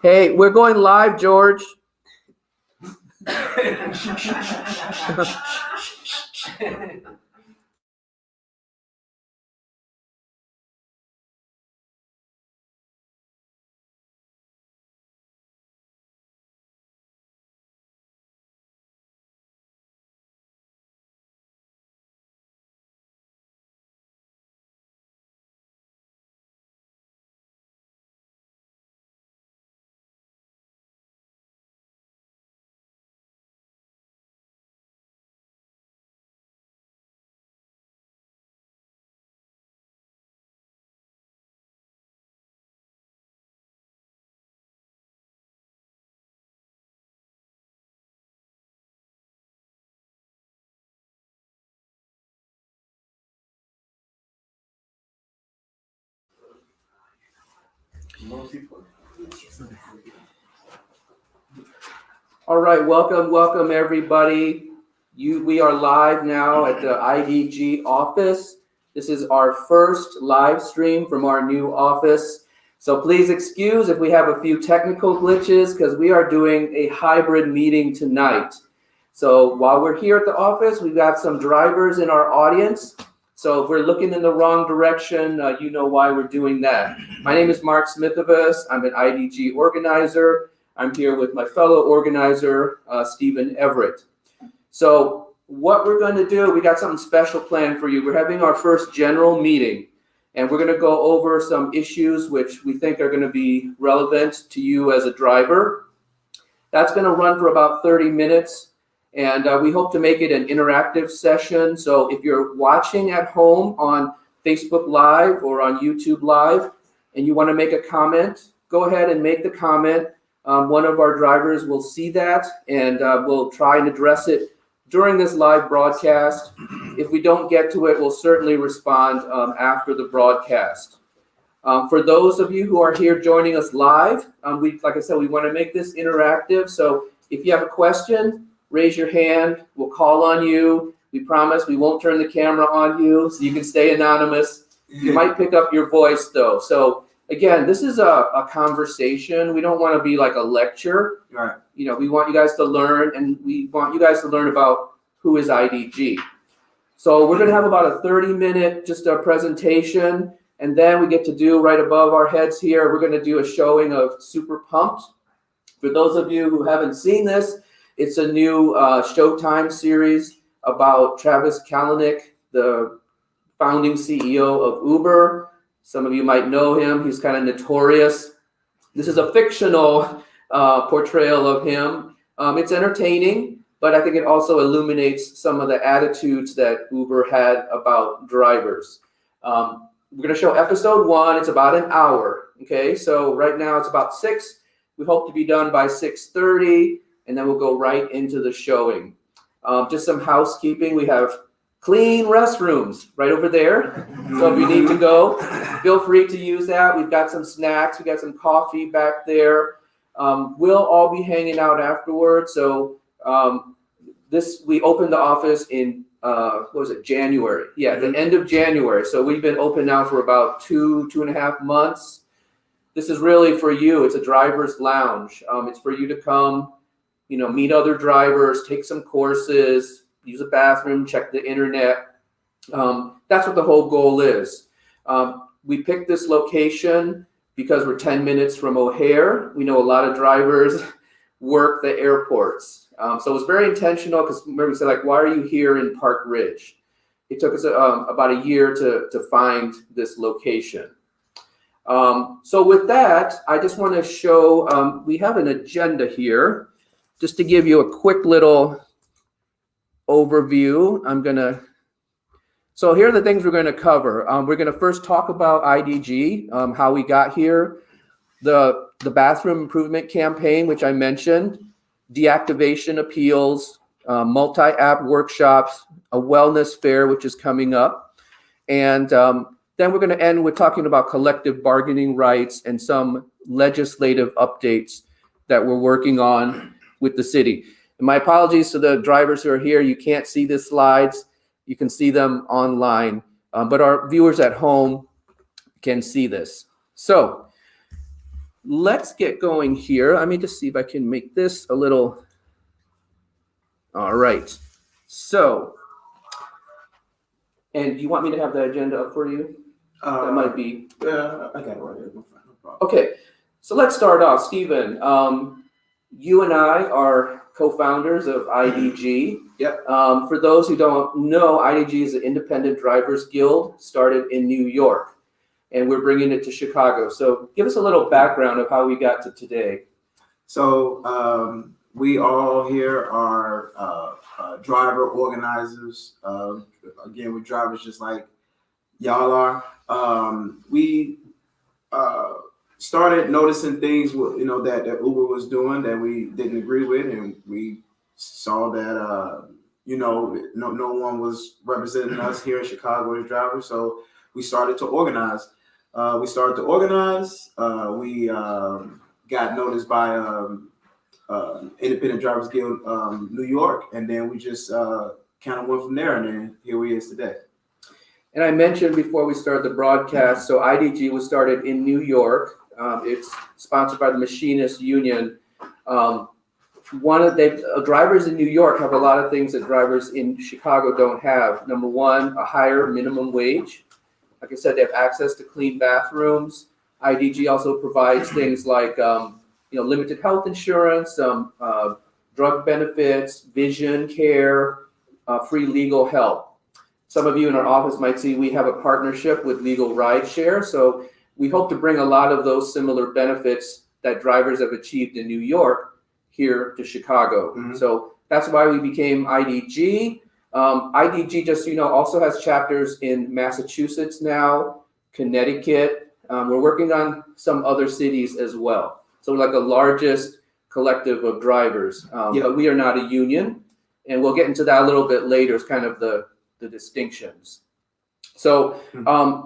Hey, we're going live, George. All right, welcome everybody. We are live now at the IDG office. This is our first live stream from our new office. So please excuse if we have a few technical glitches because we are doing a hybrid meeting tonight. So while we're here at the office, we've got some drivers in our audience. So if we're looking in the wrong direction, you know why we're doing that. My name is Mark Smithovus. I'm an IDG organizer. I'm here with my fellow organizer, Stephen Everett. So what we're going to do, we got something special planned for you. We're having our first general meeting, and we're going to go over some issues which we think are going to be relevant to you as a driver. That's going to run for about 30 minutes. And we hope to make it an interactive session. So if you're watching at home on Facebook Live or on YouTube Live and you want to make a comment, go ahead and make the comment. One of our drivers will see that and we'll try and address it during this live broadcast. If we don't get to it, we'll certainly respond after the broadcast. For those of you who are here joining us live, like I said, we want to make this interactive. So if you have a question, raise your hand. We'll call on you. We promise we won't turn the camera on you, so you can stay anonymous. You might pick up your voice, though. So, again, this is a conversation. We don't want to be like a lecture. Right. You know, we want you guys to learn, and we want you guys to learn about who is IDG. So we're going to have about a 30-minute just a presentation, and then we get to do right above our heads here, we're going to do a showing of Super Pumped. For those of you who haven't seen this, it's a new Showtime series about Travis Kalanick, the founding CEO of Uber. Some of you might know him. He's kind of notorious. This is a fictional portrayal of him. It's entertaining, but I think it also illuminates some of the attitudes that Uber had about drivers. We're going to show episode 1. It's about an hour. Okay, so right now it's about 6. We hope to be done by 6:30. And then we'll go right into the showing. Just some housekeeping. We have clean restrooms right over there. So if you need to go, feel free to use that. We've got some snacks. We've got some coffee back there. We'll all be hanging out afterwards. So we opened the office in, January? Yeah, the end of January. So we've been open now for about 2.5 months. This is really for you. It's a driver's lounge. It's for you to come, meet other drivers, take some courses, use a bathroom, check the internet. That's what the whole goal is. We picked this location because we're 10 minutes from O'Hare. We know a lot of drivers work the airports. So it was very intentional because remember we said, why are you here in Park Ridge? It took us about a year to find this location. So with that, I just want to show, we have an agenda here. Just to give you a quick little overview, so here are the things we're going to cover. We're going to first talk about IDG, how we got here, the bathroom improvement campaign, which I mentioned, deactivation appeals, multi-app workshops, a wellness fair, which is coming up. And then we're going to end with talking about collective bargaining rights and some legislative updates that we're working on with the city. And my apologies to the drivers who are here. You can't see the slides. You can see them online, but our viewers at home can see this. So let's get going here. Let me just see if I can make this a little. All right. So, and do you want me to have the agenda up for you? That might be. I got it right here. No problem. Okay. So let's start off. Stephen, you and I are co-founders of IDG. Yep. For those who don't know, IDG is an independent drivers guild started in New York, and we're bringing it to Chicago. So give us a little background of how we got to today. So we all here are driver organizers. Again, we're drivers just like y'all are. We started noticing things, that Uber was doing that we didn't agree with, and we saw that no one was representing us here in Chicago as drivers. So we started to organize. We got noticed by Independent Drivers Guild New York, and then we just kind of went from there, and then here we is today. And I mentioned before we started the broadcast, so IDG was started in New York. It's sponsored by the Machinists Union. Drivers in New York have a lot of things that drivers in Chicago don't have. Number one, a higher minimum wage. Like I said, they have access to clean bathrooms. IDG also provides things like limited health insurance, drug benefits, vision care, free legal help. Some of you in our office might see we have a partnership with Legal Rideshare. So we hope to bring a lot of those similar benefits that drivers have achieved in New York here to Chicago. Mm-hmm. So that's why we became IDG. IDG, just so you know, also has chapters in Massachusetts now, Connecticut. We're working on some other cities as well. So we're like the largest collective of drivers. But we are not a union. And we'll get into that a little bit later. It's kind of the distinctions. So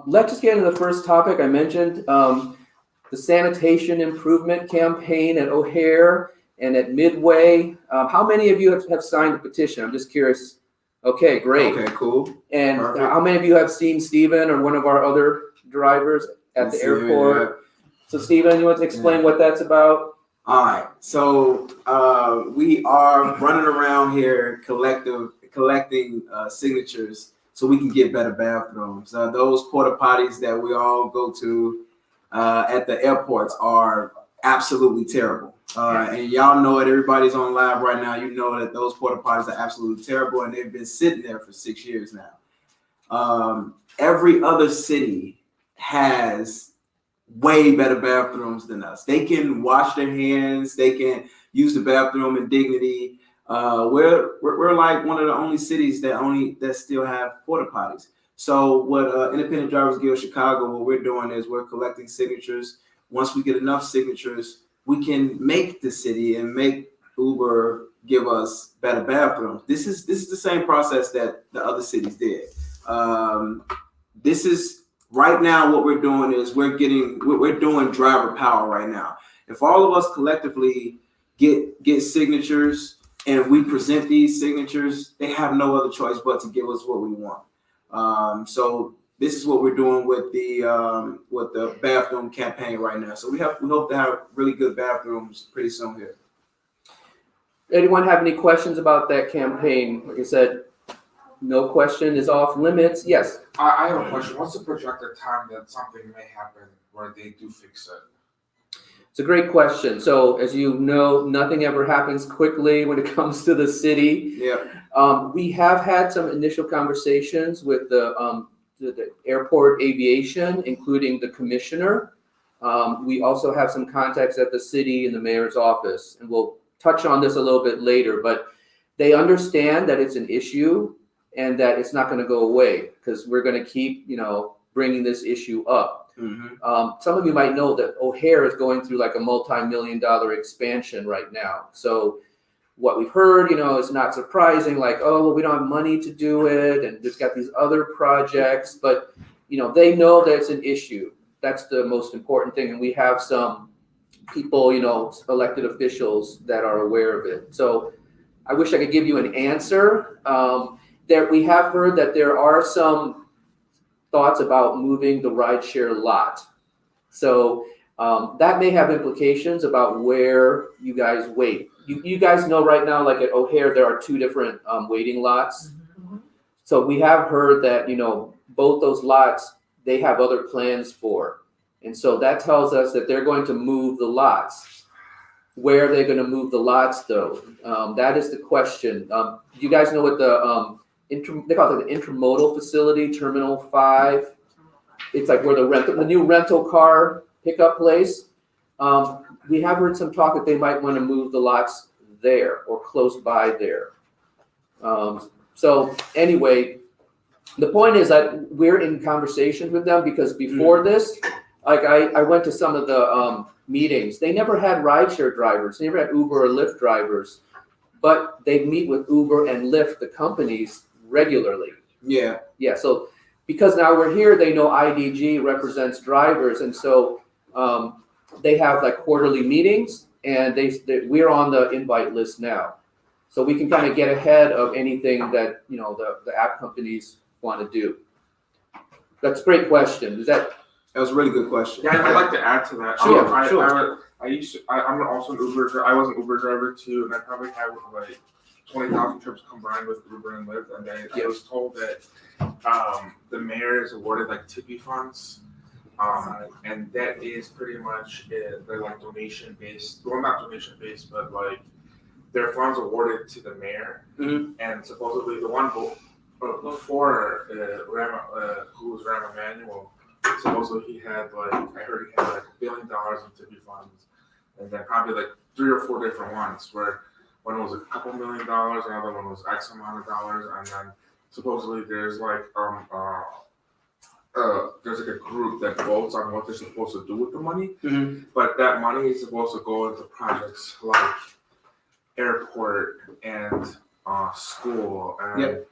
let's just get into the first topic. I mentioned the sanitation improvement campaign at O'Hare and at Midway. How many of you have signed a petition? I'm just curious. Okay, great. Okay, cool. And how many of you have seen Stephen or one of our other drivers at the airport? Yeah. So Stephen, you want to explain what that's about? All right. So we are running around here collecting signatures so we can get better bathrooms. Those porta potties that we all go to at the airports are absolutely terrible. And y'all know it. Everybody's on live right now. You know that those porta potties are absolutely terrible, and they've been sitting there for 6 years now. Every other city has way better bathrooms than us. They can wash their hands. They can use the bathroom in dignity. We're like one of the only cities that still have porta potties. So what Independent Drivers Guild Chicago, what we're doing is we're collecting signatures. Once we get enough signatures, we can make the city and make Uber give us better bathrooms. This is the same process that the other cities did. This is right now what we're doing is we're doing driver power right now. If all of us collectively get signatures and we present these signatures, they have no other choice but to give us what we want. So this is what we're doing with the bathroom campaign right now. So we hope to have really good bathrooms pretty soon here. Anyone have any questions about that campaign? Like I said, no question is off limits. Yes. I have a question. What's the projected time that something may happen where they do fix it? It's a great question. So as you know, nothing ever happens quickly when it comes to the city. Yeah. We have had some initial conversations with the airport aviation, including the commissioner. We also have some contacts at the city and the mayor's office, and we'll touch on this a little bit later, but they understand that it's an issue and that it's not going to go away because we're going to keep, bringing this issue up. Mm-hmm. Some of you might know that O'Hare is going through like a multi-million-dollar expansion right now. So what we've heard, is not surprising, like, oh, well, we don't have money to do it, and there's got these other projects, but, they know that it's an issue. That's the most important thing, and we have some people, elected officials that are aware of it. So I wish I could give you an answer. We have heard that there are some thoughts about moving the rideshare lot. So That may have implications about where you guys wait. You guys know right now, like at O'Hare, there are 2 different waiting lots. So we have heard that, both those lots, they have other plans for. And so that tells us that they're going to move the lots. Where are they going to move the lots, though? That is the question. Do you guys know what they call it the intermodal facility, Terminal 5? It's like where the new rental car pickup place. We have heard some talk that they might want to move the lots there or close by there. So anyway, the point is that we're in conversations with them because before this, like I went to some of the meetings. They never had rideshare drivers. They never had Uber or Lyft drivers, but they meet with Uber and Lyft, the companies, regularly. Yeah. Yeah. So because now we're here, they know IDG represents drivers, and so they have like quarterly meetings, and we're on the invite list now, so we can kind of get ahead of anything that the app companies want to do. That's a great question. That was a really good question. Yeah, I'd like to add to that. Sure, I'm also an Uber. I was an Uber driver too, and I probably had like 20,000 trips combined with Uber and Lyft. And I was told that the mayor is awarded like tippy funds, and that is pretty much it. They're like donation based. Well, not donation based, but like their funds awarded to the mayor. And supposedly the one before who was Rahm Emanuel. Supposedly he had I heard he had like $1 billion in tippy funds, and then probably like 3 or 4 different ones where one was a couple $1 million, another one was X amount of dollars, and then supposedly there's like there's like a group that votes on what they're supposed to do with the money, but that money is supposed to go into projects like airport and school, and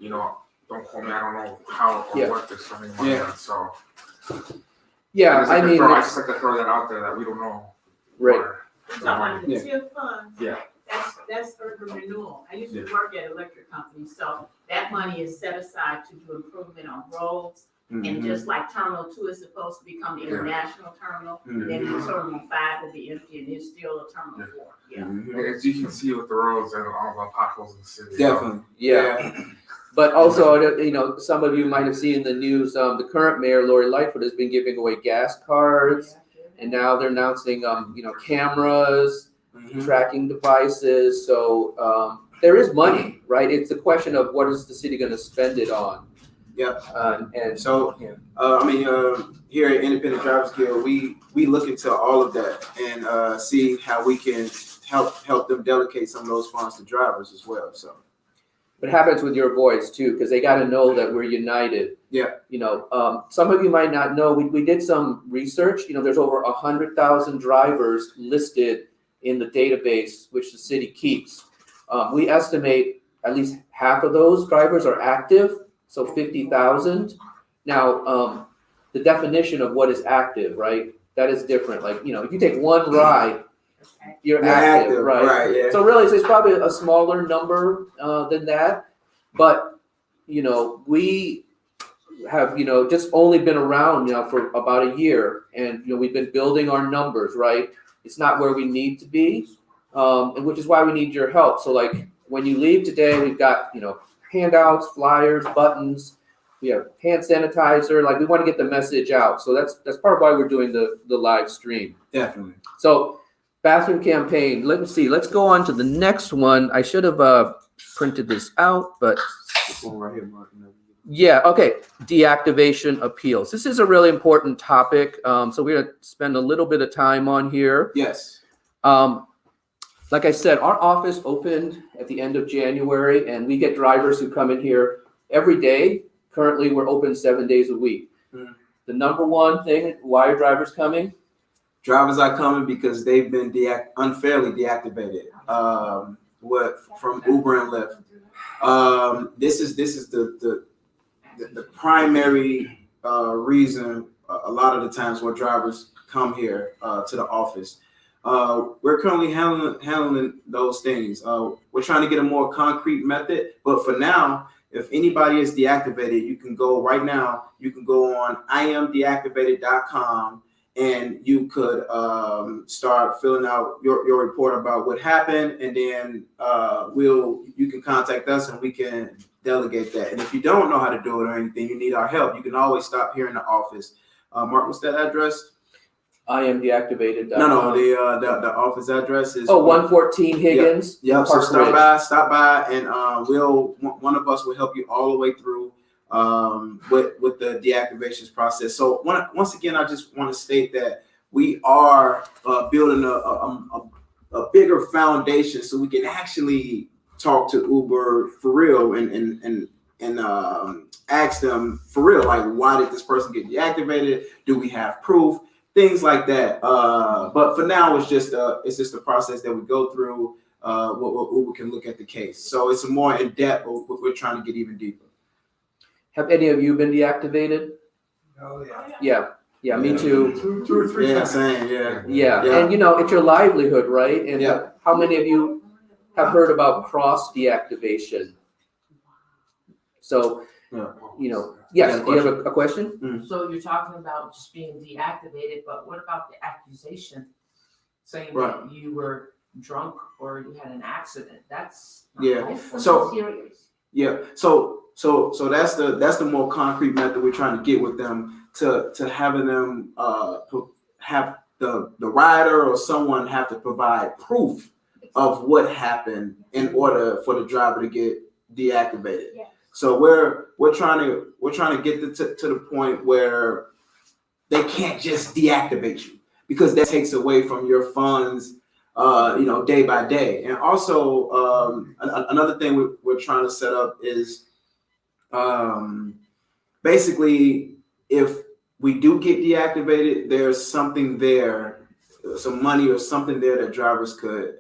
don't quote me, I don't know how or what they're spending money on, so. Yeah, I mean, I just like to throw that out there that we don't know. Right. So on the TIF fund, Yeah. that's urban renewal. I used to work at electric companies, so that money is set aside to do improvement on roads. And just like Terminal 2 is supposed to become the international terminal, then Terminal 5 will be empty and there's still a Terminal 4. Yeah. As you can see with the roads and all the potholes in the city. Definitely. Yeah. But also, some of you might have seen in the news, the current mayor, Lori Lightfoot, has been giving away gas cards, and now they're announcing, cameras, tracking devices. So there is money, right? It's a question of what is the city going to spend it on. Yeah. And so, here at Independent Drivers Guild, we look into all of that and see how we can help them delegate some of those funds to drivers as well. So. It happens with your voice too, because they got to know that we're united. Yeah. Some of you might not know. We did some research. There's over 100,000 drivers listed in the database which the city keeps. We estimate at least half of those drivers are active, so 50,000. Now, the definition of what is active, right? That is different. Like if you take one ride. You're active, right? Yeah. So really, it's probably a smaller number than that. But we have just only been around for about a year, and we've been building our numbers. Right? It's not where we need to be, and which is why we need your help. So like when you leave today, we've got handouts, flyers, buttons. We have hand sanitizer. Like we want to get the message out. So that's part of why we're doing the live stream. Definitely. So. Bathroom campaign. Let me see. Let's go on to the next one. I should have printed this out, but right here, Mark. yeah. Okay. Deactivation appeals. This is a really important topic. So we're gonna spend a little bit of time on here. Yes. Like I said, our office opened at the end of January, and we get drivers who come in here every day. Currently, we're open 7 days a week. The number one thing why are drivers coming? Drivers are coming because they've been unfairly deactivated. From Uber and Lyft. This is the primary reason a lot of the times where drivers come here to the office. We're currently handling those things. We're trying to get a more concrete method, but for now, if anybody is deactivated, you can go right now. You can go on imdeactivated.com. and you could start filling out your report about what happened, and then you can contact us and we can delegate that. And if you don't know how to do it or anything, you need our help, you can always stop here in the office. Mark, what's that address? I am deactivated. No, the office address is 114 Higgins. Yep. So Park Ridge. stop by, and one of us will help you all the way through with the deactivations process. So once again, I just want to state that we are building a bigger foundation so we can actually talk to Uber for real and ask them for real, like, why did this person get deactivated? Do we have proof? Things like that. But for now, it's just a process that we go through. What Uber can look at the case. So it's a more in depth. We're trying to get even deeper. Have any of you been deactivated? Oh, yeah. Yeah, me too. Two or three Yeah, times. same. Yeah. Yeah, and it's your livelihood, right? And Yeah. how many of you have heard about cross deactivation? So, yes, do you have a question? So you're talking about just being deactivated, but what about the accusation saying Right. that you were drunk or you had an accident? That's not Yeah. helpful. So- Serious. Yeah. So that's the more concrete method we're trying to get with them to having them have the rider or someone have to provide proof of what happened in order for the driver to get deactivated. Yeah. So we're trying to get to the point where they can't just deactivate you, because that takes away from your funds, day by day. And also another thing we're trying to set up is basically, if we do get deactivated, there's something there, some money or something there that drivers could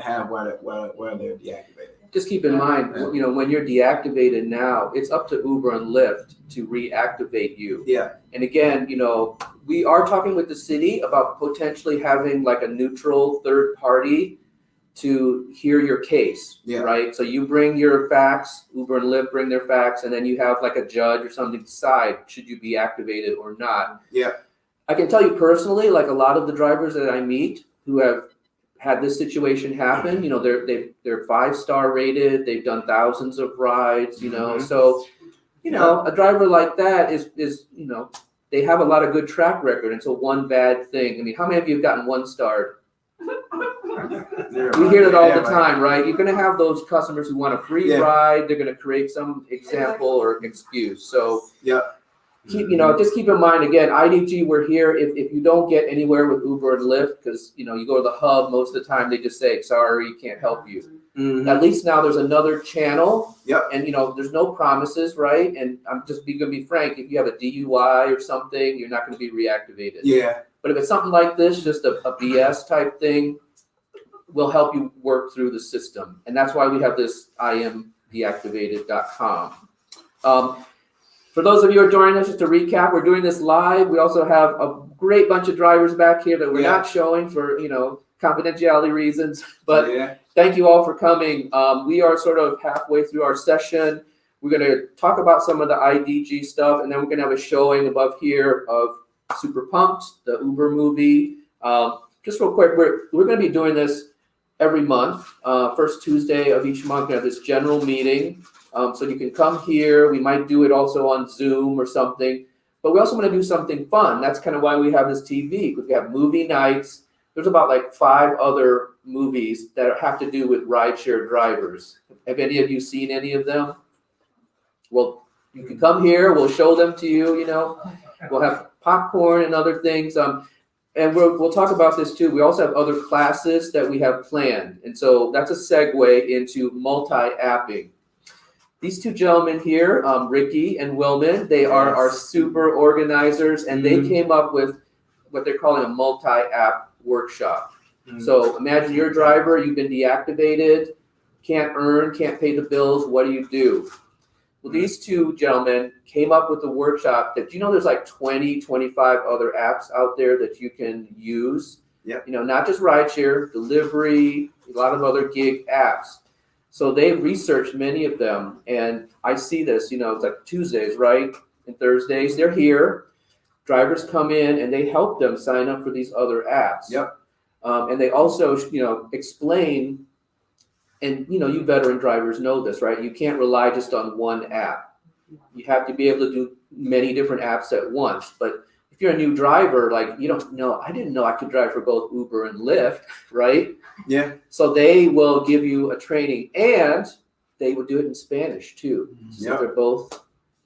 have while they're deactivated. Just keep in mind, when you're deactivated now, it's up to Uber and Lyft to reactivate you. Yeah. And again, we are talking with the city about potentially having like a neutral third party to hear your case, Yeah. right? So you bring your facts, Uber and Lyft bring their facts, and then you have like a judge or something to decide should you be activated or not. Yeah. I can tell you personally, like a lot of the drivers that I meet who have had this situation happen, they're 5-star rated, they've done thousands of rides, so a driver like that is they have a lot of good track record, and so one bad thing. I mean, how many of you have gotten 1-starred? We hear that all the time, right? You're going to have those customers who want a free ride. They're going to create some example or excuse. So just keep in mind, again, IDG, we're here. If you don't get anywhere with Uber and Lyft, because you go to the hub, most of the time they just say, sorry, can't help you. Mm-hmm. At least now there's another channel. Yep. And there's no promises, right? And I'm just going to be frank, if you have a DUI or something, you're not going to be reactivated. Yeah. But if it's something like this, just a BS type thing, we'll help you work through the system. And that's why we have this imdeactivated.com. For those of you who are joining us, just to recap, we're doing this live. We also have a great bunch of drivers back here that we're not showing for, confidentiality reasons. But thank you all for coming. We are sort of halfway through our session. We're going to talk about some of the IDG stuff, and then we're going to have a showing above here of Super Pumped, the Uber movie. Just real quick, we're going to be doing this every month. First Tuesday of each month, we have this general meeting. So you can come here. We might do it also on Zoom or something. But we also want to do something fun. That's kind of why we have this TV, because we have movie nights. There's about like 5 other movies that have to do with rideshare drivers. Have any of you seen any of them? Well, you can come here. We'll show them to you. We'll have popcorn and other things. And we'll talk about this too. We also have other classes that we have planned. And so that's a segue into multi-apping. These 2 gentlemen here, Ricky and Wilman, they are our super organizers, and they came up with what they're calling a multi-app workshop. So imagine you're a driver, you've been deactivated, can't earn, can't pay the bills. What do? Well, these 2 gentlemen came up with a workshop that, there's like 20, 25 other apps out there that you can use. Yeah. Not just rideshare, delivery, a lot of other gig apps. So they've researched many of them, and I see this, it's like Tuesdays, right? And Thursdays, they're here. drivers come in and they help them sign up for these other apps. Yep. And they also, explain, and you veteran drivers know this, right? You can't rely just on one app. You have to be able to do many different apps at once. But if you're a new driver, like you don't know, I didn't know I could drive for both Uber and Lyft, right? Yeah. So they will give you a training, and they will do it in Spanish too. So Yep. they're both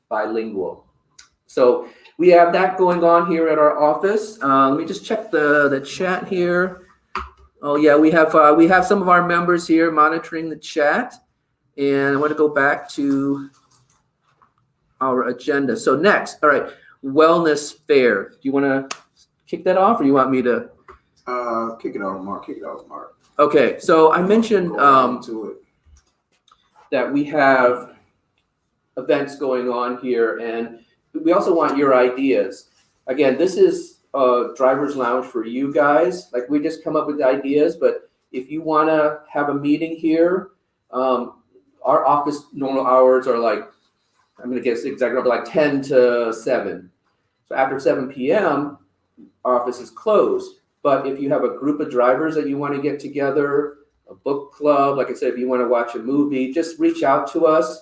bilingual. So we have that going on here at our office. Let me just check the chat here. Oh yeah, we have some of our members here monitoring the chat, and I want to go back to our agenda. So next, all right, Wellness Fair. Do you want to kick that off, or you want me to? Kick it off, Mark. Okay, so I mentioned Go right into it. that we have events going on here, and we also want your ideas. Again, this is a driver's lounge for you guys. Like, we just come up with ideas, but if you want to have a meeting here, our office normal hours are like, I'm going to guess the exact number, like 10 to 7. So after 7 p.m., our office is closed. But if you have a group of drivers that you want to get together, a book club, like I said, if you want to watch a movie, just reach out to us.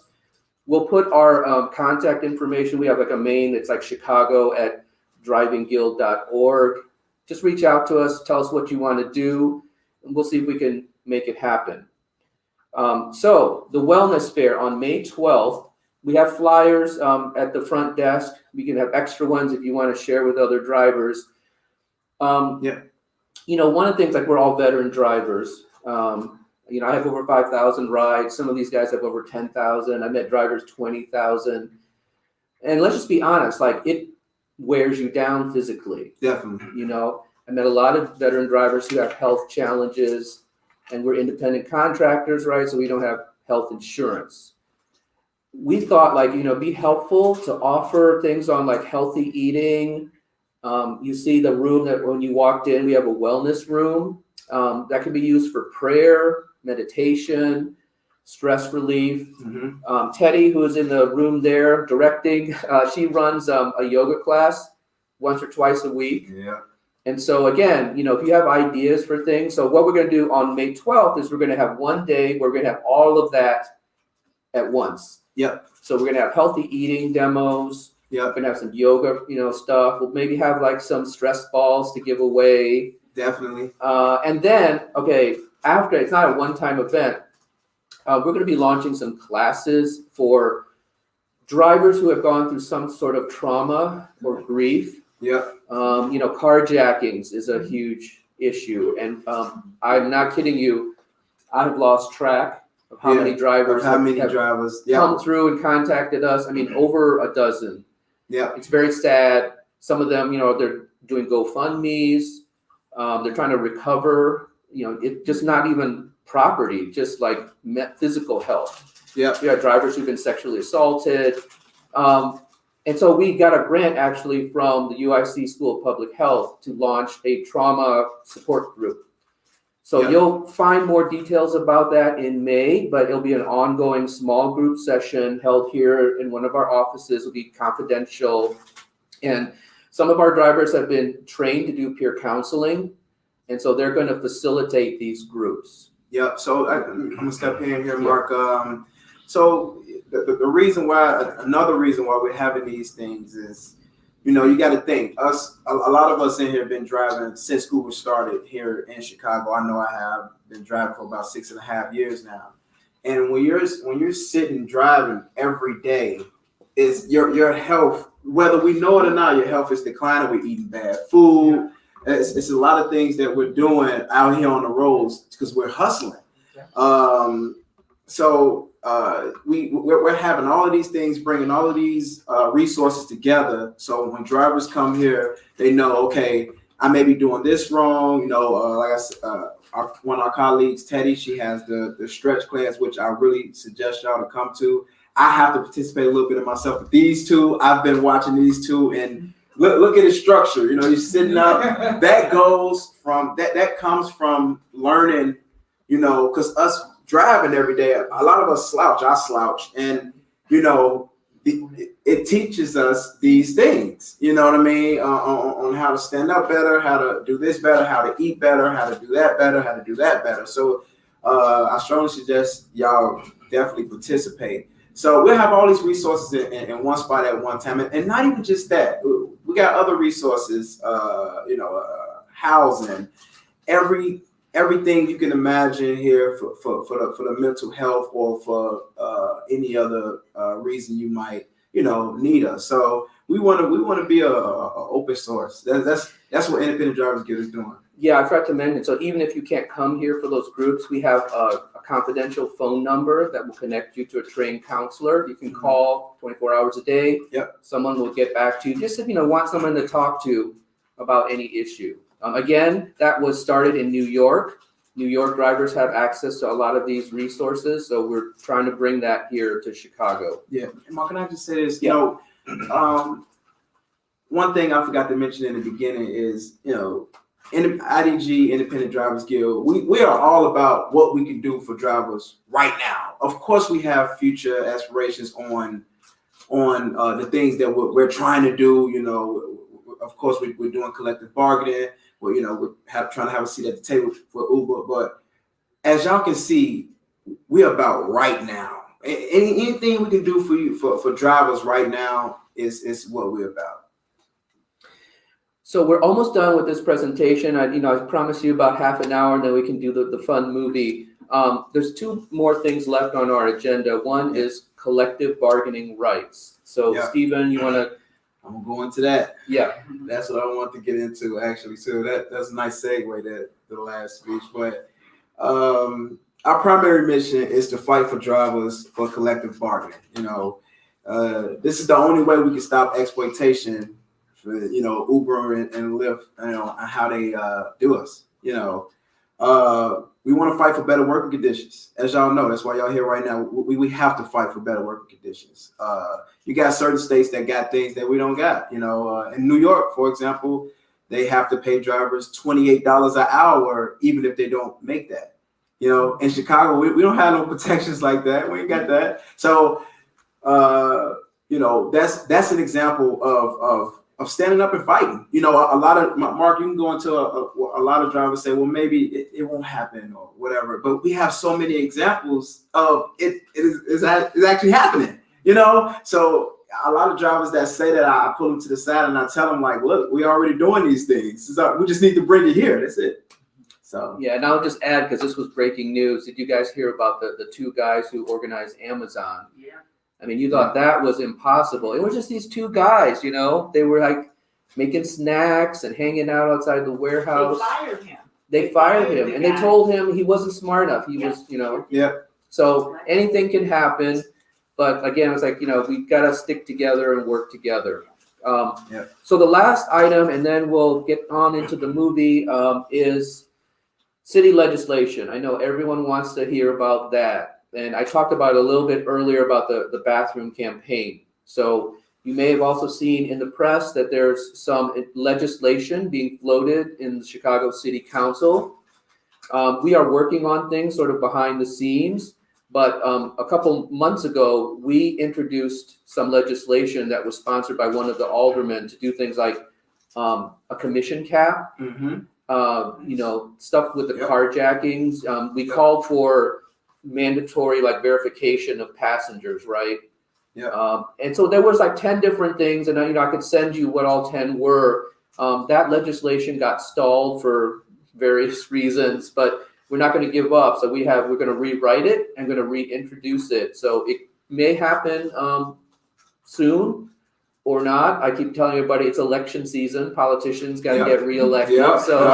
We'll put our contact information. We have like a main, it's like chicago@drivingguild.org. Just reach out to us, tell us what you want to do, and we'll see if we can make it happen. So the Wellness Fair on May 12th, we have flyers at the front desk. We can have extra ones if you want to share with other drivers. Yeah. One of the things, like, we're all veteran drivers. I have over 5,000 rides. Some of these guys have over 10,000. I met drivers 20,000. And let's just be honest, like, it wears you down physically. Definitely. I met a lot of veteran drivers who have health challenges, and we're independent contractors, right? So we don't have health insurance. We thought, like, be helpful to offer things on like healthy eating. You see the room that when you walked in, we have a wellness room that can be used for prayer, meditation, stress relief. Mm-hmm. Teddy, who is in the room there directing, she runs a yoga class once or twice a week. Yeah. And so again, if you have ideas for things, so what we're going to do on May 12th is we're going to have one day where we're going to have all of that at once. Yep. So we're going to have healthy eating demos. We're Yep. going to have some yoga, stuff. We'll maybe have like some stress balls to give away. Definitely. And then, after, it's not a one-time event, we're going to be launching some classes for drivers who have gone through some sort of trauma or grief. Yep. Carjackings is a huge issue. And I'm not kidding you, I've lost track of how many drivers drivers come through and contacted us. I mean, over a dozen. Yeah. It's very sad. Some of them, they're doing GoFundMes. They're trying to recover, it just not even property, just like physical health. Yeah. We have drivers who've been sexually assaulted. And so we got a grant actually from the UIC School of Public Health to launch a trauma support group. So you'll find more details about that in May, but it'll be an ongoing small group session held here in one of our offices. It'll be confidential. And some of our drivers have been trained to do peer counseling, and so they're going to facilitate these groups. Yep. So I'm gonna step in here, Mark. So the reason why, another reason why we're having these things is, you got to think us. A lot of us in here have been driving since school started here in Chicago. I know I have been driving for about 6.5 years now. And when you're sitting driving every day, is your health, whether we know it or not, your health is declining. We're eating bad food. It's a lot of things that we're doing out here on the roads because we're hustling. So we're having all of these things, bringing all of these resources together. So when drivers come here, they know, okay, I may be doing this wrong. Like I said, one of our colleagues, Teddy, she has the stretch class, which I really suggest y'all to come to. I have to participate a little bit of myself. But these two, I've been watching these two, and look at his structure. You're sitting up. That goes from that comes from learning. Because us driving every day, a lot of us slouch. I slouch, and it teaches us these things, you know what I mean, on how to stand up better, how to do this better, how to eat better, how to do that better, how to do that better. So I strongly suggest y'all definitely participate. So we'll have all these resources in one spot at one time, and not even just that. We got other resources, housing, everything you can imagine here for the mental health or for any other reason you might need us. So we want to be a open source. That's what Independent Drivers Guild is doing. Yeah, I forgot to mention. So even if you can't come here for those groups, we have a confidential phone number that will connect you to a trained counselor. You can call 24 hours a day. Yep. Someone will get back to you. Just if want someone to talk to about any issue. Again, that was started in New York. New York drivers have access to a lot of these resources, so we're trying to bring that here to Chicago. Yeah, and Mark, can I just say this? Yeah. One thing I forgot to mention in the beginning is, in IDG Independent Drivers Guild, we are all about what we can do for drivers right now. Of course, we have future aspirations on the things that we're trying to do. Of course, we're doing collective bargaining. We're trying to have a seat at the table for Uber. But as y'all can see, we're about right now. Anything we can do for you, for drivers right now is what we're about. So we're almost done with this presentation. I promise you about half an hour, and then we can do the fun movie. There's two more things left on our agenda. One is collective bargaining rights. So Yeah. Stephen, you want to? I'm gonna go into that. Yeah. That's what I want to get into actually. So that's a nice segue to the last speech. But our primary mission is to fight for drivers for collective bargaining. This is the only way we can stop exploitation for Uber and Lyft, and how they do us. We want to fight for better working conditions. As y'all know, that's why y'all here right now. We have to fight for better working conditions. You got certain states that got things that we don't got. In New York, for example, they have to pay drivers $28 an hour, even if they don't make that. In Chicago, we don't have no protections like that. We ain't got that. So, that's an example of standing up and fighting. A lot of Mark, you can go into a lot of drivers say, well, maybe it won't happen or whatever. But we have so many examples of it is actually happening. So a lot of drivers that say that, I pull them to the side and I tell them, like, look, we already doing these things. We just need to bring it here. That's it. So yeah, and I'll just add, because this was breaking news. Did you guys hear about the two guys who organized Amazon? Yeah. I mean, you thought that was impossible. It was just these two guys, they were like making snacks and hanging out outside the warehouse. They fired him. And they told him he wasn't smart enough. He was, Yeah. So anything can happen. But again, it's like, we got to stick together and work together. So the last item, and then we'll get on into the movie, is city legislation. I know everyone wants to hear about that. And I talked about it a little bit earlier about the bathroom campaign. So you may have also seen in the press that there's some legislation being floated in the Chicago City Council. We are working on things sort of behind the scenes, but a couple months ago, we introduced some legislation that was sponsored by one of the aldermen to do things like a commission cap, stuff with the carjackings. We called for mandatory verification of passengers, right? Yeah. And so there was 10 different things, and I could send you what all 10 were. That legislation got stalled for various reasons, but we're not going to give up. So we're going to rewrite it and going to reintroduce it. So it may happen soon or not. I keep telling everybody it's election season. Politicians got to get reelected. Yeah. So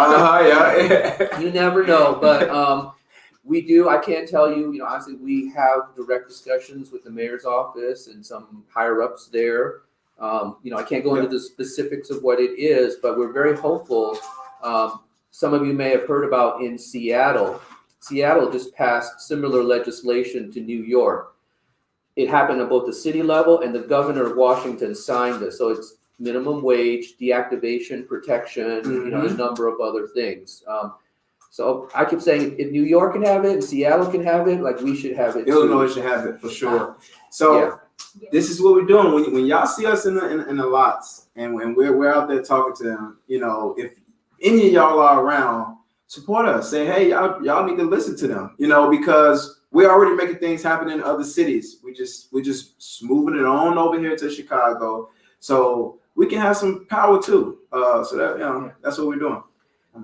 you never know, but we do. I can't tell you, honestly, we have direct discussions with the mayor's office and some higher ups there. I can't go into the specifics of what it is, but we're very hopeful. Some of you may have heard about in Seattle. Seattle just passed similar legislation to New York. It happened at both the city level, and the governor of Washington signed it. So it's minimum wage, deactivation, protection, a number of other things. So I keep saying, if New York can have it and Seattle can have it, we should have it. Illinois should have it for sure. So this is what we're doing. When y'all see us in the lots and when we're out there talking to them, if any of y'all are around, support us. Say, hey, y'all need to listen to them, because we're already making things happen in other cities. We're just moving it on over here to Chicago, so we can have some power too. So that that's what we're doing.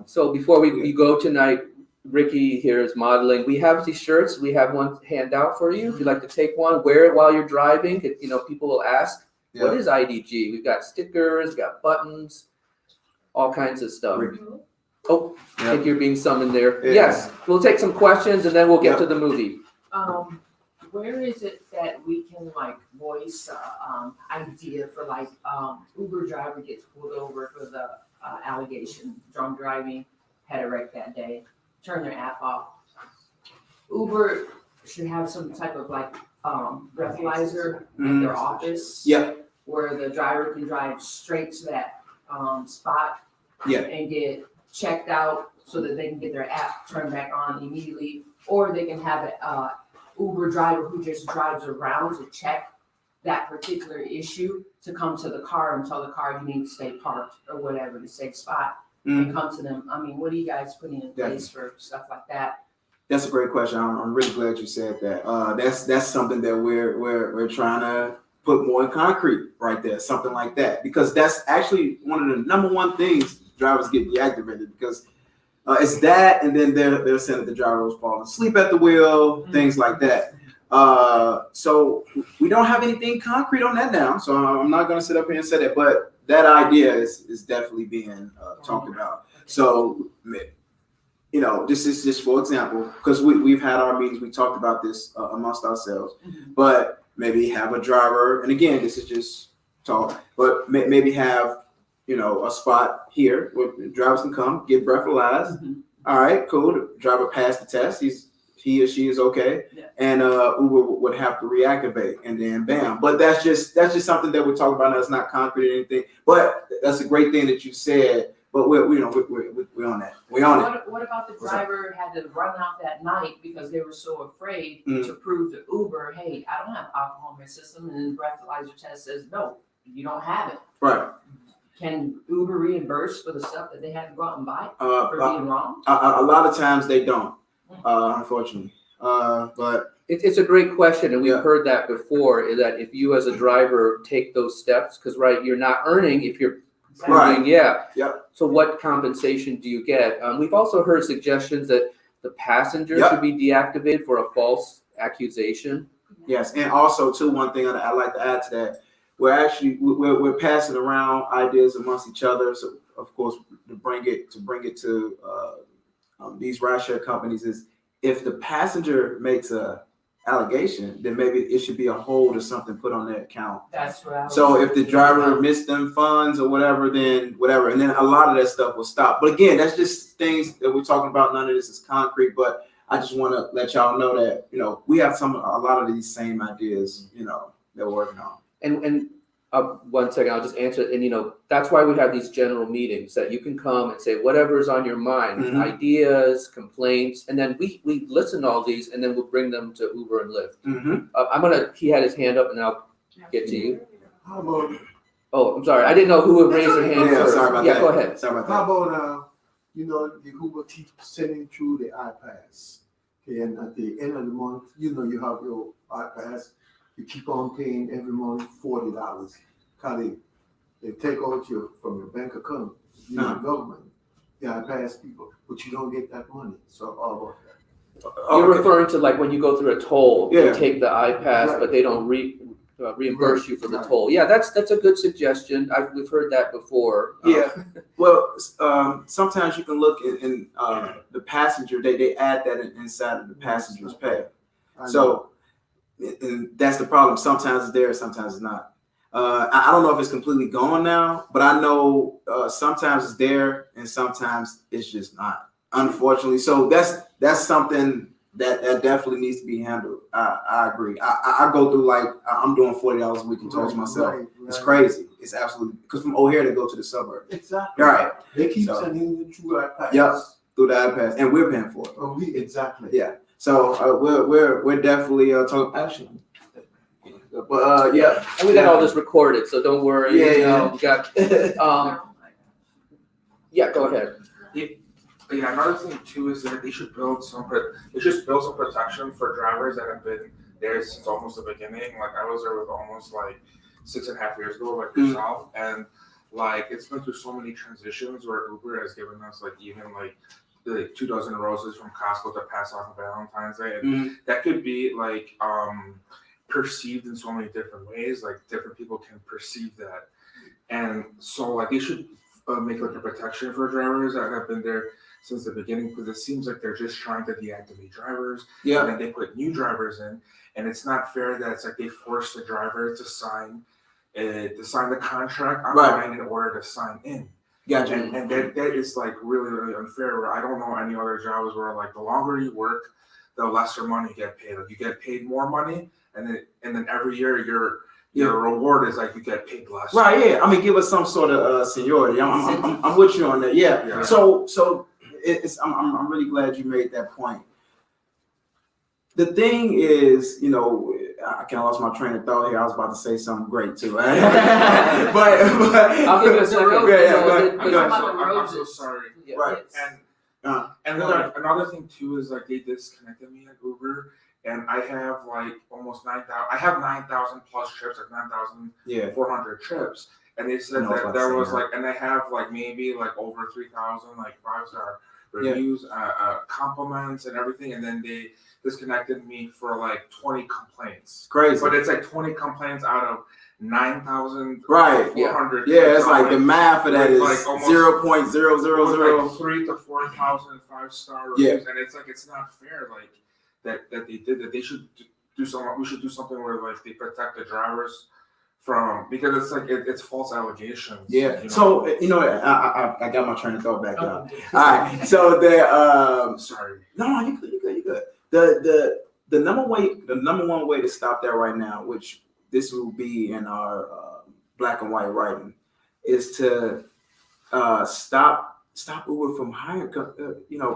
So before we go tonight, Ricky here is modeling. We have these shirts. We have one handout for you. If you'd like to take one, wear it while you're driving. People will ask, what is IDG? We've got stickers, we've got buttons, all kinds of stuff. Ricky. Oh, I think you're being summoned there. Yeah. Yes, we'll take some questions and then we'll get to the movie. Where is it that we can voice idea for Uber driver gets pulled over for the allegation, drunk driving, had a wreck that day, turn their app off. Uber should have some type of breathalyzer in their office. Yep. Where the driver can drive straight to that spot. Yeah. And get checked out so that they can get their app turned back on immediately, or they can have an Uber driver who just drives around to check that particular issue to come to the car and tell the car you need to stay parked or whatever, the safe spot, and come to them. I mean, what are you guys putting in place for stuff like that? That's a great question. I'm really glad you said that. That's something that we're trying to put more in concrete right there, something like that, because that's actually one of the number one things drivers get deactivated, because it's that, and then they're saying that the driver was falling asleep at the wheel, things like that. So we don't have anything concrete on that now. So I'm not going to sit up here and say that, but that idea is definitely being talked about. So this is just for example, because we've had our meetings, we talked about this amongst ourselves, but maybe have a driver, and again, this is just talk, but maybe have a spot here where the drivers can come, get breathalyzed. All right, cool. The driver passed the test. He or she is okay. Yeah. And Uber would have to reactivate, and then bam. But that's just something that we're talking about now. It's not concrete or anything. But that's a great thing that you said. But we're on that. We're on it. What about the driver had to run out that night because they were so afraid to prove to Uber, hey, I don't have alcohol in my system, and then the breathalyzer test says no, you don't have it. Right. Can Uber reimburse for the stuff that they had to go out and buy for being wrong? A lot of times they don't, unfortunately. But it's a great question, and we've heard that before. Is that if you as a driver take those steps, because you're not earning if you're proving, So what compensation do you get? We've also heard suggestions that the passenger should be deactivated for a false accusation. Yes, and also too, one thing I'd like to add to that. We're passing around ideas amongst each other. So of course, to bring it to these rideshare companies is if the passenger makes a allegation, then maybe it should be a hold or something put on their account. That's right. So if the driver missed them funds or whatever, then whatever, and then a lot of that stuff will stop. But again, that's just things that we're talking about. None of this is concrete, but I just want to let y'all know that we have a lot of these same ideas that we're working on. And 1 second, I'll just answer it. And that's why we have these general meetings that you can come and say whatever's on your mind, ideas, complaints, and then we listen to all these, and then we'll bring them to Uber and Lyft. He had his hand up, and I'll get to you. How about? Oh, I'm sorry. I didn't know who would raise their hand first. Sorry about that. Go ahead. Sorry about that. How about the Uber keep sending through the iPads, okay, and at the end of the month, you have your iPads. You keep on paying every month $40. They take out from your bank account, the government, the iPads people, but you don't get that money. So how about that? You're referring to when you go through a toll, they take the iPass, but they don't reimburse you for the toll. Yeah, that's a good suggestion. We've heard that before. Yeah. Well, sometimes you can look in the passenger. They add that inside of the passenger's pay. So. And that's the problem. Sometimes it's there, sometimes it's not. I don't know if it's completely gone now, but I know sometimes it's there and sometimes it's just not, unfortunately. So that's something that definitely needs to be handled. I agree. I go through I'm doing $40 a week in tolls myself. Right. It's crazy. It's absolutely, because from O'Hare to go to the suburb. Exactly. All right. They keep sending you through iPads. Yep. Through the iPads, and we're paying for it. Oh, exactly. Yeah. So we're definitely talking. Actually, go But yeah. And we got all this recorded, so don't worry. Yeah, you know, yeah. we got, yeah, go ahead. Yeah, another thing too is that they should build some protection for drivers that have been there since almost the beginning. Like I was there with almost like 6.5 years ago, like yourself, and like it's been through so many transitions where Uber has given us like even like the 2 dozen roses from Costco to pass on Valentine's Day, and that could be like perceived in so many different ways. Like different people can perceive that, and so like they should make like a protection for drivers that have been there since the beginning, because it seems like they're just trying to deactivate drivers. Yeah. And then they put new drivers in, and it's not fair that it's like they force the driver to sign the contract online in order to sign in. Gotcha. And that is like really, really unfair. Where I don't know any other jobs where like the longer you work, the lesser money you get paid. Like you get paid more money, and then every year your reward is like you get paid less. Right. Yeah. I mean, give us some sort of seniority. I'm with you on that. Yeah. So I'm really glad you made that point. The thing is, you know, I kind of lost my train of thought here. I was about to say something great too. but I'll give it a second. I'm so sorry. Yeah. Right. And another thing too is like they disconnected me at Uber, and I have like almost 9,000. I have 9,000 plus trips, like 9,400 trips. And they said that there was like, and I have like maybe like over 3,000 like 5-star reviews, compliments, and everything. And then they disconnected me for like 20 complaints. Crazy. But it's like 20 complaints out of 9,000. Right. 400. Yeah, it's like the math of that is like almost 0.000. like 3,000 to 4,000 5-star reviews, and it's like it's not fair. Like that they did that. They should do something. We should do something where like they protect the drivers from, because it's like it's false allegations. Yeah. You know? So you know, I got my train of thought back up. All right. So the sorry. No, you good. The number one way to stop that right now, which this will be in our black and white writing, is to stop Uber from hiring,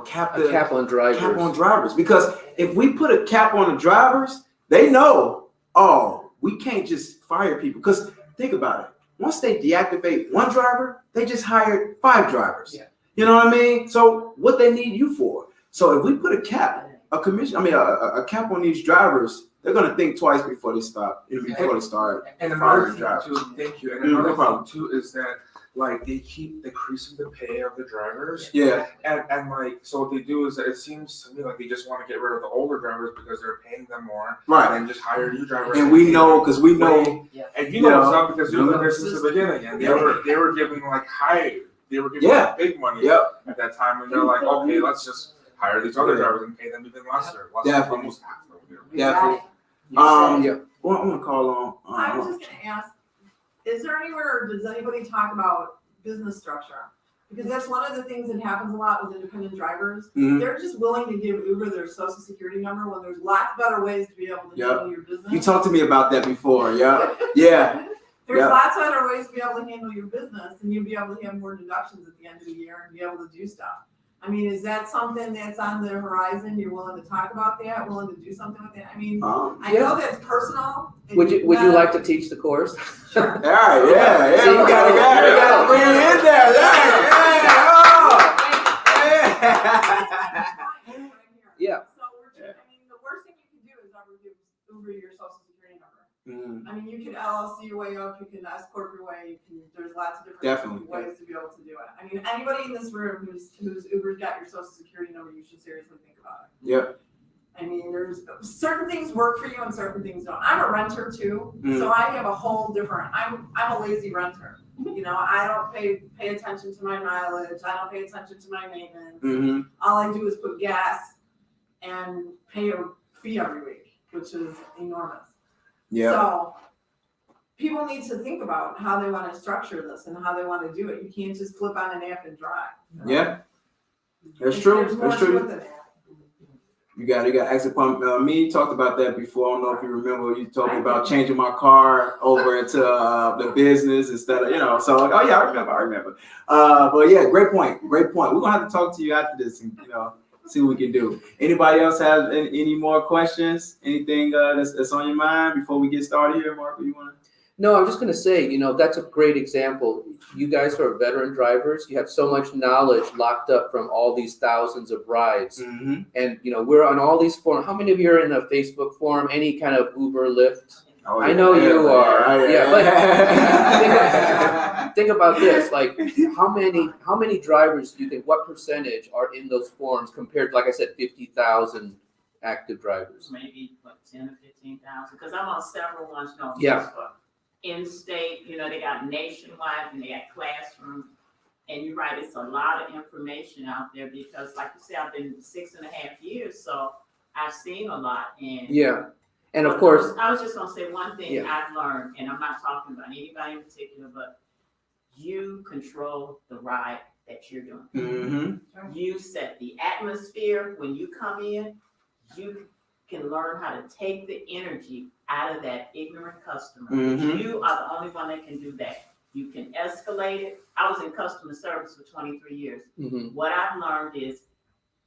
cap on drivers. Because if we put a cap on the drivers, they know, we can't just fire people. Because think about it. Once they deactivate one driver, they just hired 5 drivers. Yeah. You know what I mean? So what they need you for? So if we put a cap on these drivers, they're gonna think twice before they start. And another thing too, thank you. And another thing too is that like they keep decreasing the pay of the drivers. Yeah. And like so what they do is that it seems to me like they just want to get rid of the older drivers because they're paying them more. Right. And just hire new drivers. And we know because we know. And you know what's up because you've been there since the beginning, and they were giving like big money at that time, and they're like, okay, let's just hire these other drivers and pay them even lesser. Definitely. Almost half of them. Definitely. Well, I'm gonna call on. I was just gonna ask, is there anywhere, or does anybody talk about business structure? Because that's one of the things that happens a lot with independent drivers. Mhm. They're just willing to give Uber their social security number when there's lots better ways to be able to handle your business. You talked to me about that before, yeah. There's lots of better ways to be able to handle your business, and you'll be able to have more deductions at the end of the year and be able to do stuff. I mean, is that something that's on the horizon? You're willing to talk about that? Willing to do something with that? I mean, I know that's personal. Would you like to teach the course? Sure. All right, yeah. We gotta bring you in there. Yeah. So I mean, the worst thing you can do is ever give Uber your social security number. I mean, you can LLC your way up, you can S-corp your way, there's lots of different ways to be able to do it. I mean, anybody in this room who's Uber's got your social security number, you should seriously think about it. Yep. I mean, there's certain things work for you and certain things don't. I'm a renter too, so I have a whole different, I'm a lazy renter. You know, I don't pay attention to my mileage, I don't pay attention to my maintenance. All I do is put gas and pay a fee every week, which is enormous. Yeah. So people need to think about how they want to structure this and how they want to do it. You can't just flip on an app and drive. Yeah. That's true. There's more That's to true. it than that. You got to act upon me. You talked about that before. I don't know if you remember. You told me about changing my car over into the business instead of, So I remember. But yeah, great point. We're gonna have to talk to you after this, and See what we can do. Anybody else have any more questions? Anything that's on your mind before we get started here, Marco? You want to? No, I'm just going to say, that's a great example. You guys are veteran drivers. You have so much knowledge locked up from all these thousands of rides. Mm-hmm. And, we're on all these forums. How many of you are in a Facebook forum, any kind of Uber, Lyft? Oh, I know you are. Yeah. Think about this. Like, how many drivers do you think, what percentage are in those forums compared to, like I said, 50,000 active drivers? Maybe, 10 or 15,000, because I'm on several ones, Yeah. Facebook. In-state, they got nationwide, and they got classroom. And you're right, it's a lot of information out there because, like you said, I've been 6.5 years, so I've seen a lot. And Yeah. And of course, I was just gonna say one thing Yeah. I've learned, and I'm not talking about anybody in particular, but you control the ride that you're doing. Mm-hmm. You set the atmosphere when you come in. You can learn how to take the energy out of that ignorant customer. Mhm. You are the only one that can do that. You can escalate it. I was in customer service for 23 years. mhm. What I've learned is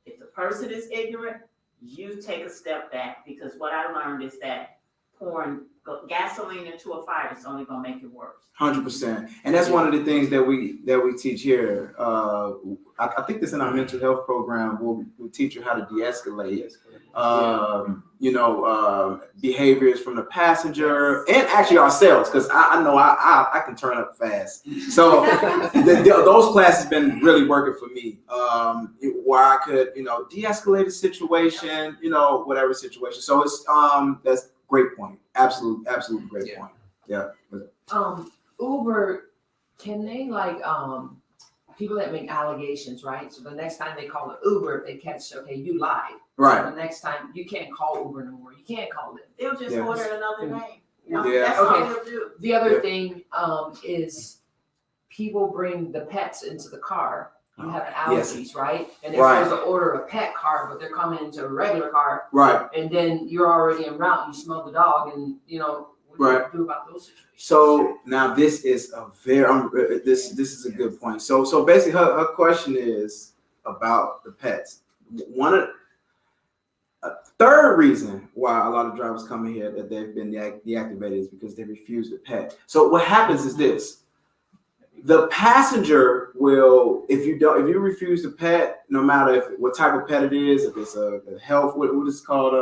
if the person is ignorant, you take a step back, because what I learned is that pouring gasoline into a fire is only gonna make it worse. 100%, and that's one of the things that we teach here. I think this in our mental health program. We'll teach you how to de-escalate. Behaviors from the passenger and actually ourselves, because I know I can turn up fast. So those classes been really working for me. Where I could de-escalate a situation, whatever situation. So it's that's great point. Absolute great Yeah. point. Yeah. Uber, can they people that make allegations, right? So the next time they call it Uber, if they catch, okay, you lied. Right. So the next time you can't call Uber no more. You can't call it. They'll just Yeah. order another name. Yeah. That's all Okay. they'll do. The other Yeah. thing is people bring the pets into the car. You have Yes. allergies, right? And they're Right. supposed to order a pet car, but they're coming into a regular car, Right. and then you're already en route. You smell the dog, and what do Right. you do about those situations? So now this is a very this is a good point. So basically her question is about the pets. A third reason why a lot of drivers come in here that they've been deactivated is because they refuse the pet. So what happens is this: the passenger will, if you refuse the pet, no matter what type of pet it is, if it's a health, what is it called,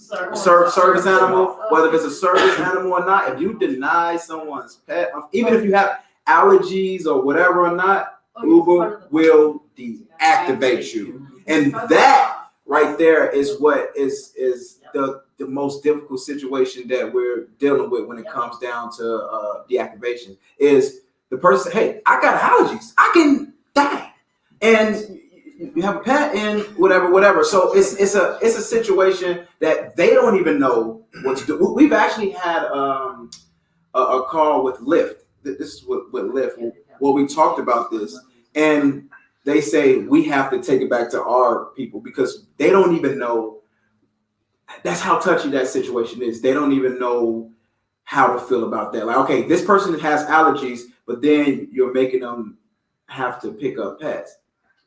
service animal, whether it's a service animal or not, if you deny someone's pet, even if you have allergies or whatever or not, Uber will deactivate you. And that right there is what is the most difficult situation that we're dealing with when it comes down to deactivation. Is the person, hey, I got allergies, I can die, and you have a pet and whatever. So it's a situation that they don't even know what to do. We've actually had a call with Lyft. This is with Lyft where we talked about this, and they say we have to take it back to our people because they don't even know. That's how touchy that situation is. They don't even know how to feel about that. Like, okay, this person has allergies, but then you're making them have to pick up pets.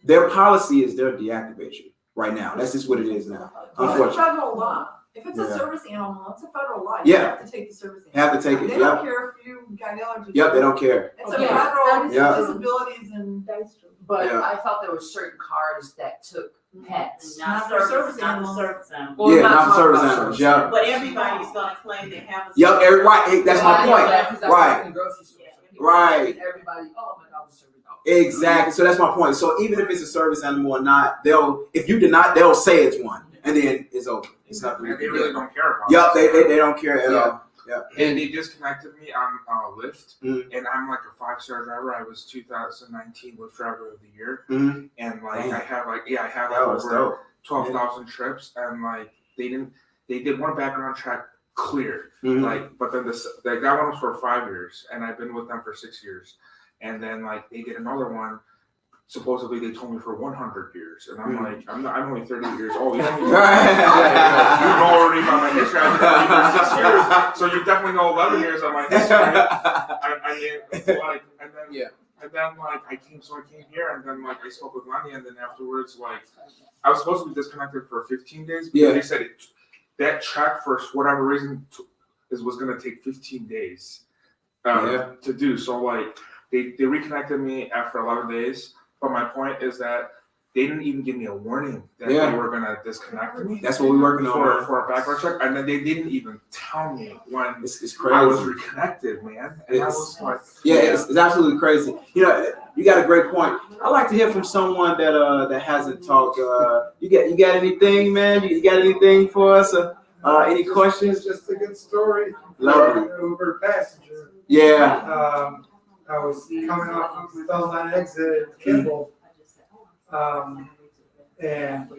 Their policy is they'll deactivate you right now. That's just what it is now. It's a Unfortunately, federal law. If it's a Yeah. service animal, it's a federal law. You Yeah. have to take the service animal. have to take it. They don't Yep, care if you got allergies. yep. They don't care. It's a Yeah. federal Yeah. disabilities and. But Yeah. I thought there were certain cars that took pets. Not for service not animals. the service animal. Well, Yeah, not not for talking service about animals, service yeah. animals. But everybody's gonna claim they have a. Yep. Right. That's Well, my I know point. that 'cause I Right. work in grocery stores. Right. Everybody, oh my dog is a service dog. Exactly. So that's my point. So even if it's a service animal or not, if you deny, they'll say it's one, and then it's over. It's nothing. And they really don't care about Yep. this. They don't care at Yeah. all. And they disconnected me on Lyft, Mhm. and I'm like a 5-star driver. I was 2019 Lyft Driver of the Year, Mhm. and like Damn. I have That was over dope. 12,000 trips, and like they did one background check clear, Mhm. but then that one was for 5 years, and I've been with them for 6 years, and then like they did another one. Supposedly they told me for 100 years, and I'm like, I'm only 30 years old. You know already about my history. I've been with you for 6 years, so you definitely know 11 years of my history. I mean, like, and then Yeah. And then like I came here, and then like I spoke with Lenny, and then afterwards like I was supposed to be disconnected for 15 days. Because they said that check for whatever reason was gonna take 15 days to do. So like they reconnected me after 11 days. But my point is that they didn't even give me a warning that they were gonna disconnect me. That's what we're working on for a background check, and then they didn't even tell me when it's crazy. I was reconnected, man. And I was like, it's absolutely crazy. You know, you got a great point. I'd like to hear from someone that hasn't talked. You got anything, man? You got anything for us? Any questions? It's just a good story. Lovely. Uber passenger. Yeah. I was coming off of Belmont exit at Kimball, and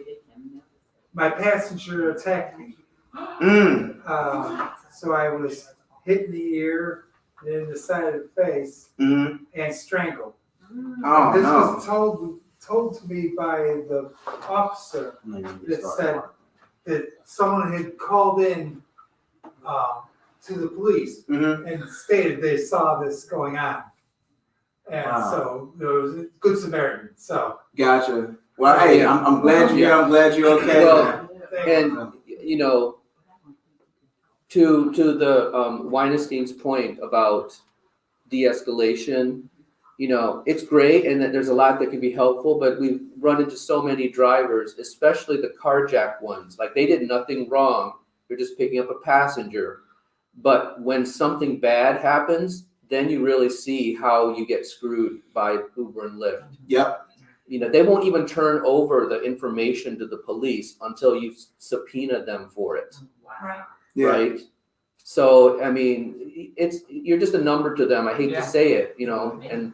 my passenger attacked me. So I was hit in the ear and in the side of the face and strangled. Oh, This no. was told to me by the officer that said that someone had called in to the police and stated they saw this going on. And so it was a good Samaritan. So Gotcha. Well, hey, I'm glad you're here. I'm glad you're okay. Well, and you know, to the Weinstein's point about de-escalation, you know, it's great and that there's a lot that can be helpful, but we've run into so many drivers, especially the carjack ones. Like they did nothing wrong. They're just picking up a passenger. But when something bad happens, then you really see how you get screwed by Uber and Lyft. Yep. You know, they won't even turn over the information to the police until you subpoena them for it. Right. Yeah. Right? So, I mean, you're just a number to them. I hate to say it, you know, and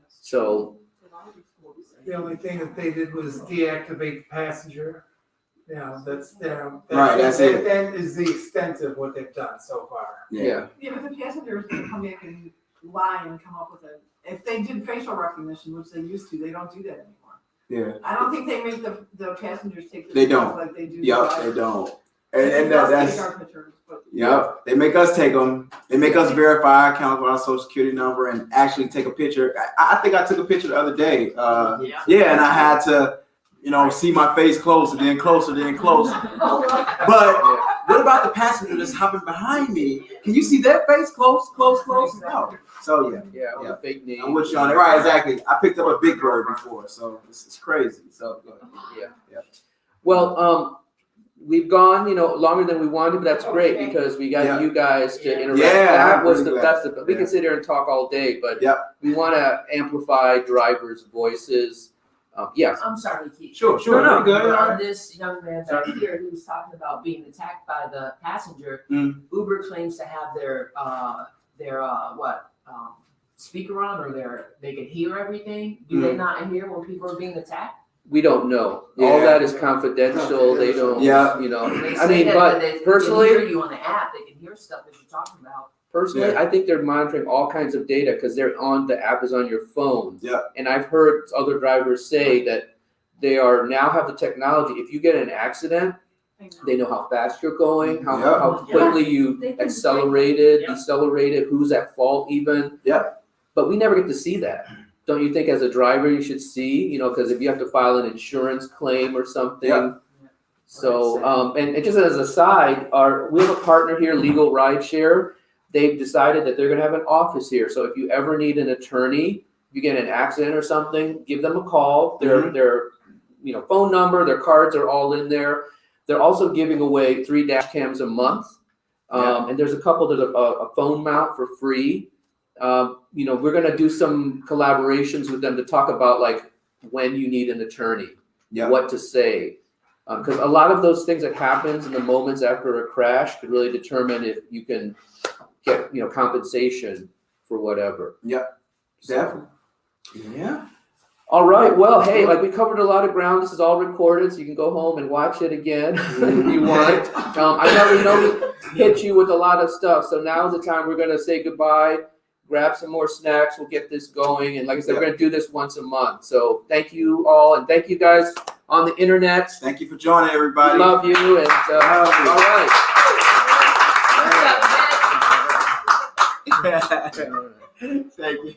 so. the only thing that they did was deactivate the passenger. You know, that's their. That's it. That is the extent of what they've done so far. Yeah. Yeah, but the passengers can come back and lie and come up with it. If they did facial recognition, which they used to, they don't do that anymore. Yeah. I don't think they make the passengers take the They pictures don't. like they do. Yep, they don't. They And does that's take our pictures, but yep. They make us take them. They make us verify our accounts with our social security number and actually take a picture. I think I took a picture the other day. Yeah, and I had to, you know, see my face closer, then closer, then closer. But what about the passenger that's hopping behind me? Can you see their face close? No. So Yeah, with a fake name. I'm with you on it. Right, exactly. I picked up a big bird before, so it's crazy. So go ahead. Yeah. Well, we've gone, you know, longer than we wanted, but that's great because we got you guys to interact. Yeah, That was really the we can sit here and talk all day, but we want to amplify drivers' voices. Yes. I'm sorry, Keith. Sure. No. Good. On this young man back here who was talking about being attacked by the passenger, Uber claims to have their speaker on, or they can hear everything. Do they not hear when people are being attacked? We don't know. All that is confidential. They don't. Yeah. You know. They I say mean, that but they personally, can hear you on the app. They can hear stuff that you're talking about. Personally, I think they're monitoring all kinds of data because the app is on your phone. Yeah. And I've heard other drivers say that they now have the technology. If you get in an accident, they know how fast you're going, how quickly you accelerated, decelerated, who's at fault even. Yeah. But we never get to see that. Don't you think as a driver you should see, you know, because if you have to file an insurance claim or something. Yeah. So, and just as a side, we have a partner here, Legal Rideshare. They've decided that they're going to have an office here. So if you ever need an attorney, if you get in an accident or something, give them a call. Their phone number, their cards are all in there. They're also giving away 3 dash cams a month. And there's a couple that a phone mount for free. We're going to do some collaborations with them to talk about like when you need an attorney, what to say. Because a lot of those things that happens in the moments after a crash could really determine if you can get, compensation for whatever. Definitely. Yeah. All right. Well, hey, like we covered a lot of ground. This is all recorded, so you can go home and watch it again if you want. I know we hit you with a lot of stuff, so now's the time we're going to say goodbye, grab some more snacks. We'll get this going. And like I said, we're going to do this once a month. So thank you all, and thank you guys on the internet. Thank you for joining, everybody. We love you. And all right. Thank you.